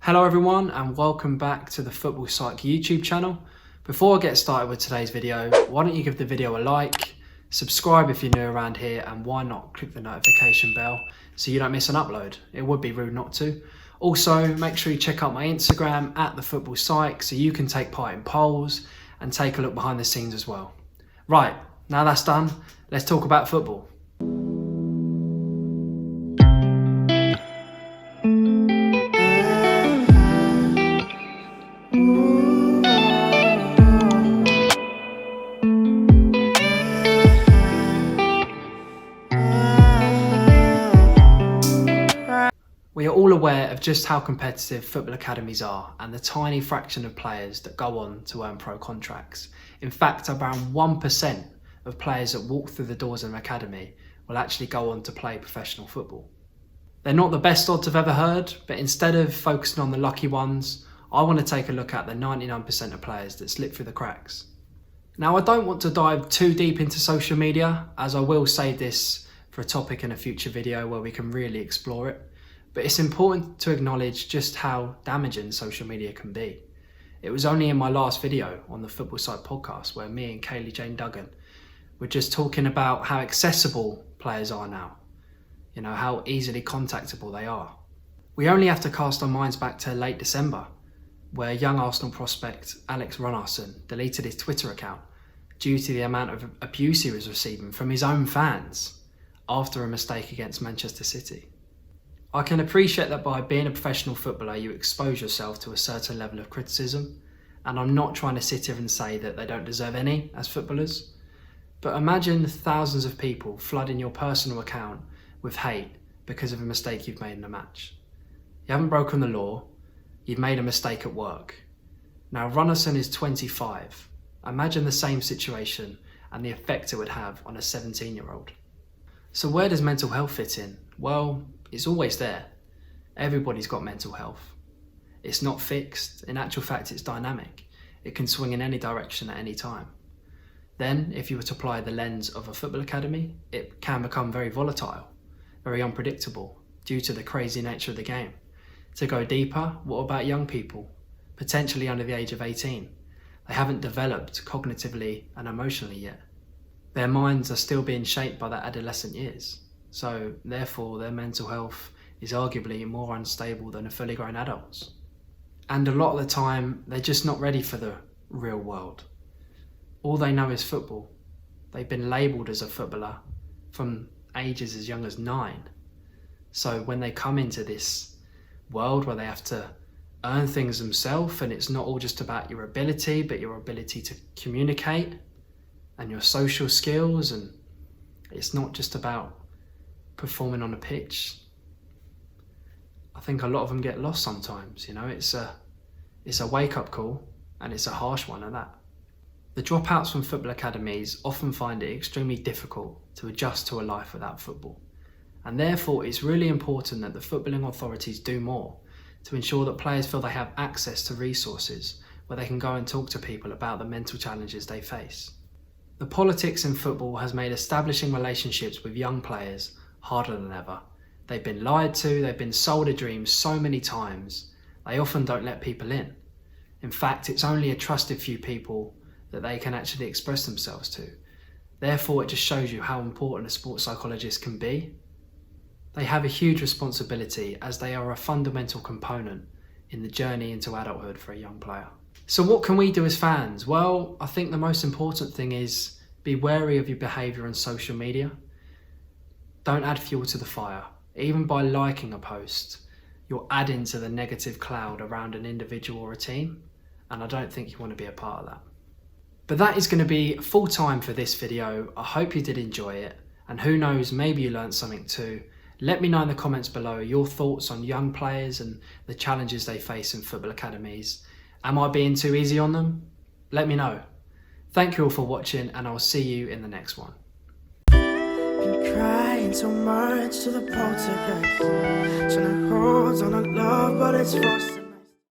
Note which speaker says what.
Speaker 1: Hello everyone and welcome back to the Football Psych YouTube channel. Before I get started with today's video, why don't you give the video a like, subscribe if you're new around here, and why not click the notification bell so you don't miss an upload. It would be rude not to. Also, make sure you check out my Instagram at the Football Psych so you can take part in polls and take a look behind the scenes as well. Right, now that's done, let's talk about football. We are all aware of just how competitive football academies are and the tiny fraction of players that go on to earn pro contracts. In fact, around 1% of players that walk through the doors of an academy will actually go on to play professional football. They're not the best odds I've ever heard, but instead of focusing on the lucky ones, I want to take a look at the 99% of players that slip through the cracks. Now, I don't want to dive too deep into social media, as I will save this for a topic in a future video where we can really explore it. But it's important to acknowledge just how damaging social media can be. It was only in my last video on the Football Psych podcast where me and Kaylee Jane Duggan were just talking about how accessible players are now. You know, how easily contactable they are. We only have to cast our minds back to late December, where young Arsenal prospect Alex Runnarsson deleted his Twitter account due to the amount of abuse he was receiving from his own fans after a mistake against Manchester City. I can appreciate that by being a professional footballer, you expose yourself to a certain level of criticism, and I'm not trying to sit here and say that they don't deserve any as footballers, but imagine thousands of people flooding your personal account with hate because of a mistake you've made in a match. You haven't broken the law, you've made a mistake at work. Now, Runnarsson is 25. Imagine the same situation and the effect it would have on a 17-year-old. So where does mental health fit in? Well, it's always there. Everybody's got mental health. It's not fixed. In actual fact, it's dynamic. It can swing in any direction at any time. Then, if you were to apply the lens of a football academy, it can become very volatile, very unpredictable due to the crazy nature of the game. To go deeper, what about young people, potentially under the age of 18? They haven't developed cognitively and emotionally yet. Their minds are still being shaped by their adolescent years. So therefore their mental health is arguably more unstable than a fully grown adult's. And a lot of the time they're just not ready for the real world. All they know is football. They've been labelled as a footballer from ages as young as 9. So when they come into this world where they have to earn things themselves, and it's not all just about your ability, but your ability to communicate and your social skills, and it's not just about performing on a pitch. I think a lot of them get lost sometimes, you know. It's a wake-up call, and it's a harsh one at that. The dropouts from football academies often find it extremely difficult to adjust to a life without football, and therefore it's really important that the footballing authorities do more to ensure that players feel they have access to resources where they can go and talk to people about the mental challenges they face. The politics in football has made establishing relationships with young players harder than ever. They've been lied to, they've been sold a dream so many times, they often don't let people in. In fact, it's only a trusted few people that they can actually express themselves to. Therefore, it just shows you how important a sports psychologist can be. They have a huge responsibility as they are a fundamental component in the journey into adulthood for a young player. So what can we do as fans? Well, I think the most important thing is be wary of your behaviour on social media. Don't add fuel to the fire. Even by liking a post, you're adding to the negative cloud around an individual or a team, and I don't think you want to be a part of that. But that is going to be full time for this video. I hope you did enjoy it, and who knows, maybe you learned something too. Let me know in the comments below your thoughts on young players and the challenges they face in football academies. Am I being too easy on them? Let me know. Thank you all for watching, and I'll see you in the next one.
Speaker 2: Been crying so much to the poltergeist. Trying to hold on to love, but it's frosted.